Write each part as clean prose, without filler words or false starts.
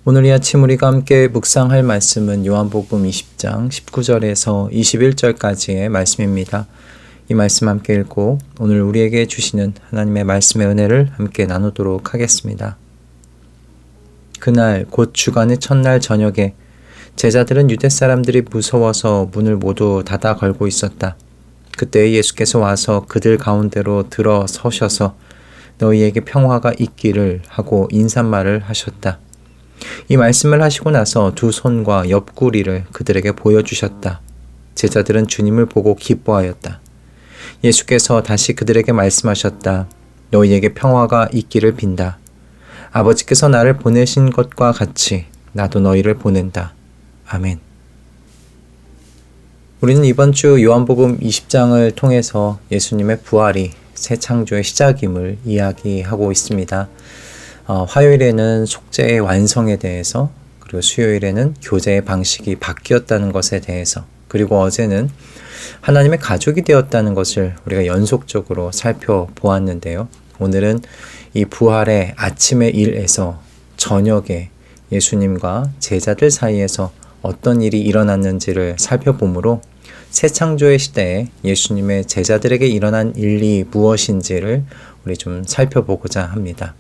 오늘 이 아침 우리가 함께 묵상할 말씀은 요한복음 20장 19절에서 21절까지의 말씀입니다. 이 말씀 함께 읽고 오늘 우리에게 주시는 하나님의 말씀의 은혜를 함께 나누도록 하겠습니다. 그날 곧 주간의 첫날 저녁에 제자들은 유대 사람들이 무서워서 문을 모두 닫아 걸고 있었다. 그때 예수께서 와서 그들 가운데로 들어서셔서 너희에게 평화가 있기를 하고 인사말을 하셨다. 이 말씀을 하시고 나서 두 손과 옆구리를 그들에게 보여주셨다. 제자들은 주님을 보고 기뻐하였다. 예수께서 다시 그들에게 말씀하셨다. 너희에게 평화가 있기를 빈다. 아버지께서 나를 보내신 것과 같이 나도 너희를 보낸다. 아멘. 우리는 이번 주 요한복음 20장을 통해서 예수님의 부활이 새 창조의 시작임을 이야기하고 있습니다. 화요일에는 속죄의 완성에 대해서, 그리고 수요일에는 교제의 방식이 바뀌었다는 것에 대해서, 그리고 어제는 하나님의 가족이 되었다는 것을 우리가 연속적으로 살펴보았는데요. 오늘은 이 부활의 아침의 일에서 저녁에 예수님과 제자들 사이에서 어떤 일이 일어났는지를 살펴보므로 새 창조의 시대에 예수님의 제자들에게 일어난 일이 무엇인지를 우리 좀 살펴보고자 합니다.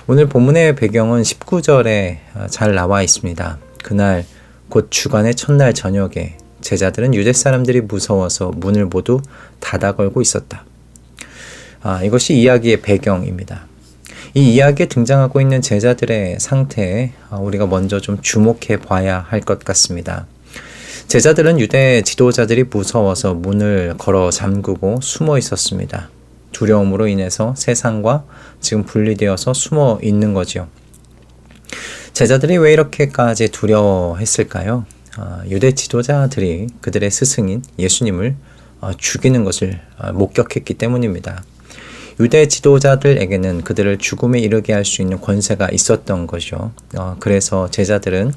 오늘 본문의 배경은 19절에 잘 나와 있습니다. 그날 곧 주간의 첫날 저녁에 제자들은 유대 사람들이 무서워서 문을 모두 닫아 걸고 있었다. 이것이 이야기의 배경입니다. 이 이야기에 등장하고 있는 제자들의 상태에 우리가 먼저 좀 주목해 봐야 할 것 같습니다. 제자들은 유대 지도자들이 무서워서 문을 걸어 잠그고 숨어 있었습니다. 두려움으로 인해서 세상과 지금 분리되어서 숨어 있는 거죠. 제자들이 왜 이렇게까지 두려워했을까요? 유대 지도자들이 그들의 스승인 예수님을 죽이는 것을 목격했기 때문입니다. 유대 지도자들에게는 그들을 죽음에 이르게 할 수 있는 권세가 있었던 거죠. 그래서 제자들은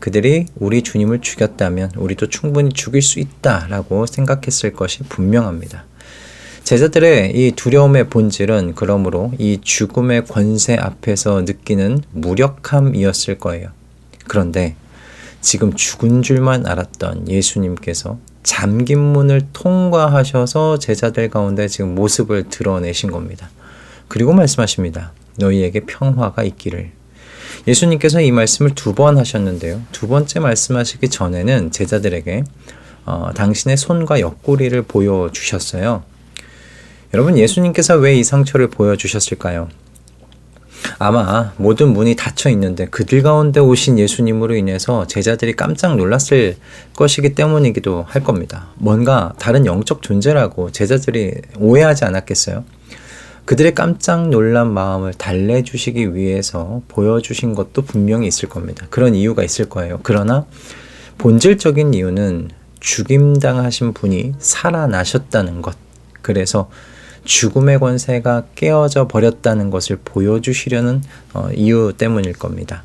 그들이 우리 주님을 죽였다면 우리도 충분히 죽일 수 있다라고 생각했을 것이 분명합니다. 제자들의 이 두려움의 본질은 그러므로 이 죽음의 권세 앞에서 느끼는 무력함이었을 거예요. 그런데 지금 죽은 줄만 알았던 예수님께서 잠긴 문을 통과하셔서 제자들 가운데 지금 모습을 드러내신 겁니다. 그리고 말씀하십니다. 너희에게 평화가 있기를. 예수님께서 이 말씀을 2번 하셨는데요. 두 번째 말씀하시기 전에는 제자들에게 당신의 손과 옆구리를 보여주셨어요. 여러분, 예수님께서 왜 이 상처를 보여주셨을까요? 아마 모든 문이 닫혀 있는데 그들 가운데 오신 예수님으로 인해서 제자들이 깜짝 놀랐을 것이기 때문이기도 할 겁니다. 뭔가 다른 영적 존재라고 제자들이 오해하지 않았겠어요? 그들의 깜짝 놀란 마음을 달래주시기 위해서 보여주신 것도 분명히 있을 겁니다. 그런 이유가 있을 거예요. 그러나 본질적인 이유는 죽임당하신 분이 살아나셨다는 것, 그래서 죽음의 권세가 깨어져 버렸다는 것을 보여주시려는 이유 때문일 겁니다.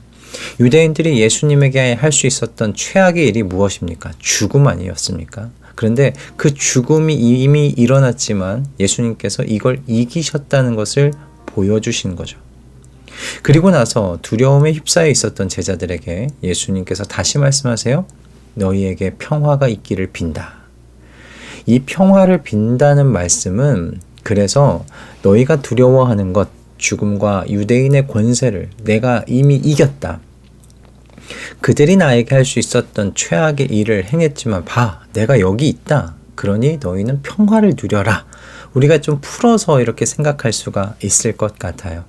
유대인들이 예수님에게 할 수 있었던 최악의 일이 무엇입니까? 죽음 아니었습니까? 그런데 그 죽음이 이미 일어났지만 예수님께서 이걸 이기셨다는 것을 보여주신 거죠. 그리고 나서 두려움에 휩싸여 있었던 제자들에게 예수님께서 다시 말씀하세요. 너희에게 평화가 있기를 빈다. 이 평화를 빈다는 말씀은 그래서 너희가 두려워하는 것, 죽음과 유대인의 권세를 내가 이미 이겼다. 그들이 나에게 할 수 있었던 최악의 일을 행했지만 봐, 내가 여기 있다. 그러니 너희는 평화를 누려라. 우리가 좀 풀어서 이렇게 생각할 수가 있을 것 같아요.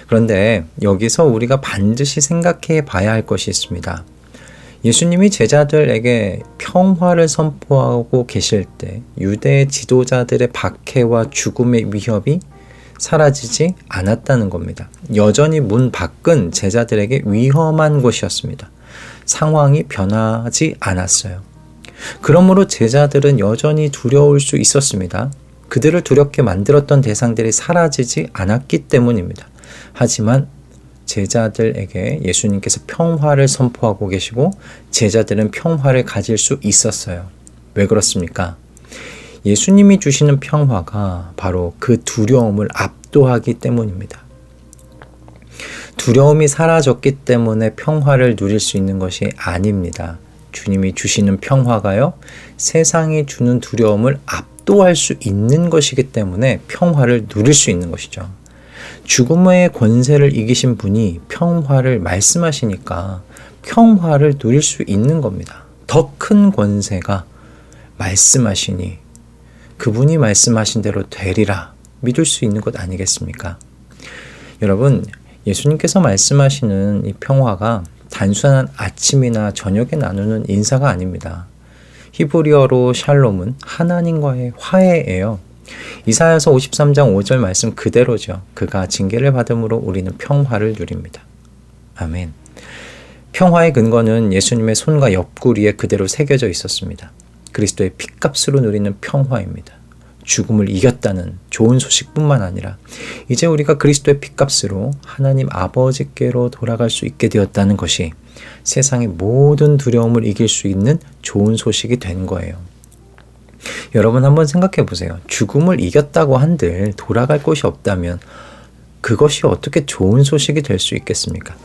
그런데 여기서 우리가 반드시 생각해 봐야 할 것이 있습니다. 예수님이 제자들에게 평화를 선포하고 계실 때 유대 지도자들의 박해와 죽음의 위협이 사라지지 않았다는 겁니다. 여전히 문 밖은 제자들에게 위험한 곳이었습니다. 상황이 변하지 않았어요. 그러므로 제자들은 여전히 두려울 수 있었습니다. 그들을 두렵게 만들었던 대상들이 사라지지 않았기 때문입니다. 하지만 제자들에게 예수님께서 평화를 선포하고 계시고 제자들은 평화를 가질 수 있었어요. 왜 그렇습니까? 예수님이 주시는 평화가 바로 그 두려움을 압도하기 때문입니다. 두려움이 사라졌기 때문에 평화를 누릴 수 있는 것이 아닙니다. 주님이 주시는 평화가요, 세상이 주는 두려움을 압도할 수 있는 것이기 때문에 평화를 누릴 수 있는 것이죠. 죽음의 권세를 이기신 분이 평화를 말씀하시니까 평화를 누릴 수 있는 겁니다. 더 큰 권세가 말씀하시니 그분이 말씀하신 대로 되리라 믿을 수 있는 것 아니겠습니까? 여러분, 예수님께서 말씀하시는 이 평화가 단순한 아침이나 저녁에 나누는 인사가 아닙니다. 히브리어로 샬롬은 하나님과의 화해예요. 이사야서 53장 5절 말씀 그대로죠. 그가 징계를 받음으로 우리는 평화를 누립니다. 아멘. 평화의 근거는 예수님의 손과 옆구리에 그대로 새겨져 있었습니다. 그리스도의 핏값으로 누리는 평화입니다. 죽음을 이겼다는 좋은 소식뿐만 아니라 이제 우리가 그리스도의 핏값으로 하나님 아버지께로 돌아갈 수 있게 되었다는 것이 세상의 모든 두려움을 이길 수 있는 좋은 소식이 된 거예요. 여러분 한번 생각해 보세요. 죽음을 이겼다고 한들 돌아갈 곳이 없다면 그것이 어떻게 좋은 소식이 될 수 있겠습니까?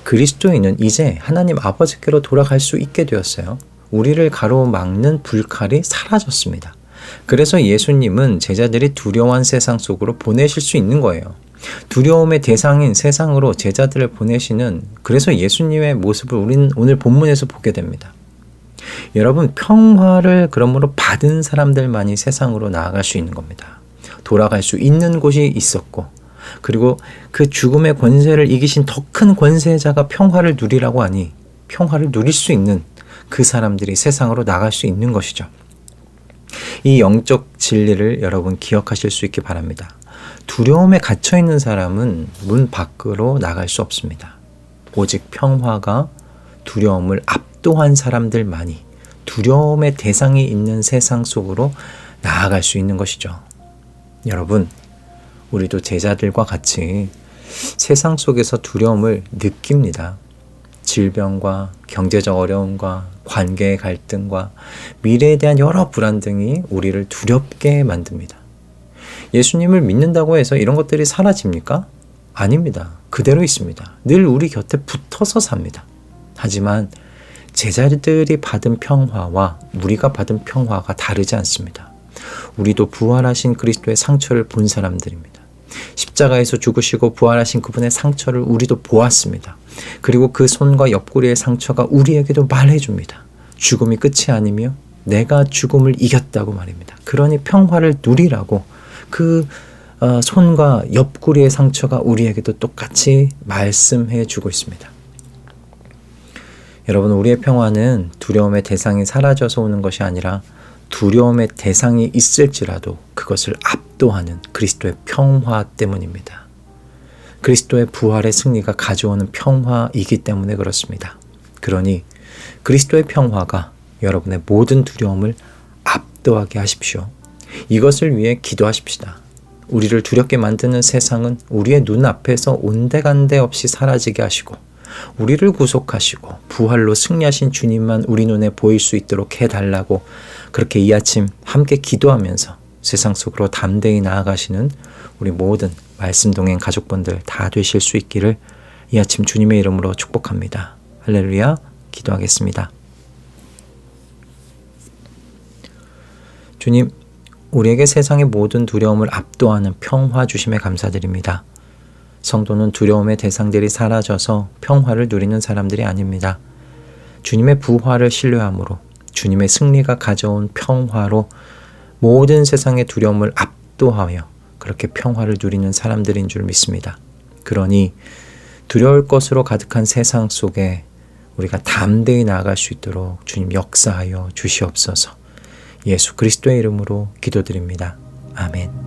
그리스도인은 이제 하나님 아버지께로 돌아갈 수 있게 되었어요. 우리를 가로막는 불칼이 사라졌습니다. 그래서 예수님은 제자들이 두려워한 세상 속으로 보내실 수 있는 거예요. 두려움의 대상인 세상으로 제자들을 보내시는, 그래서 예수님의 모습을 우리는 오늘 본문에서 보게 됩니다. 여러분, 평화를 그러므로 받은 사람들만이 세상으로 나아갈 수 있는 겁니다. 돌아갈 수 있는 곳이 있었고, 그리고 그 죽음의 권세를 이기신 더 큰 권세자가 평화를 누리라고 하니 평화를 누릴 수 있는 그 사람들이 세상으로 나갈 수 있는 것이죠. 이 영적 진리를 여러분 기억하실 수 있기 바랍니다. 두려움에 갇혀 있는 사람은 문 밖으로 나갈 수 없습니다. 오직 평화가 두려움을 압도한 사람들만이 두려움의 대상이 있는 세상 속으로 나아갈 수 있는 것이죠. 여러분, 우리도 제자들과 같이 세상 속에서 두려움을 느낍니다. 질병과 경제적 어려움과 관계의 갈등과 미래에 대한 여러 불안 등이 우리를 두렵게 만듭니다. 예수님을 믿는다고 해서 이런 것들이 사라집니까? 아닙니다. 그대로 있습니다. 늘 우리 곁에 붙어서 삽니다. 하지만 제자들이 받은 평화와 우리가 받은 평화가 다르지 않습니다. 우리도 부활하신 그리스도의 상처를 본 사람들입니다. 십자가에서 죽으시고 부활하신 그분의 상처를 우리도 보았습니다. 그리고 그 손과 옆구리의 상처가 우리에게도 말해줍니다. 죽음이 끝이 아니며 내가 죽음을 이겼다고 말입니다. 그러니 평화를 누리라고 그 손과 옆구리의 상처가 우리에게도 똑같이 말씀해 주고 있습니다. 여러분, 우리의 평화는 두려움의 대상이 사라져서 오는 것이 아니라 두려움의 대상이 있을지라도 그것을 압도하는 그리스도의 평화 때문입니다. 그리스도의 부활의 승리가 가져오는 평화이기 때문에 그렇습니다. 그러니 그리스도의 평화가 여러분의 모든 두려움을 압도하게 하십시오. 이것을 위해 기도하십시다. 우리를 두렵게 만드는 세상은 우리의 눈앞에서 온데간데 없이 사라지게 하시고 우리를 구속하시고 부활로 승리하신 주님만 우리 눈에 보일 수 있도록 해달라고 그렇게 이 아침 함께 기도하면서 세상 속으로 담대히 나아가시는 우리 모든 말씀동행 가족분들 다 되실 수 있기를 이 아침 주님의 이름으로 축복합니다. 할렐루야. 기도하겠습니다. 주님, 우리에게 세상의 모든 두려움을 압도하는 평화 주심에 감사드립니다. 성도는 두려움의 대상들이 사라져서 평화를 누리는 사람들이 아닙니다. 주님의 부활을 신뢰함으로 주님의 승리가 가져온 평화로 모든 세상의 두려움을 압도하여 그렇게 평화를 누리는 사람들인 줄 믿습니다. 그러니 두려울 것으로 가득한 세상 속에 우리가 담대히 나아갈 수 있도록 주님 역사하여 주시옵소서. 예수 그리스도의 이름으로 기도드립니다. 아멘.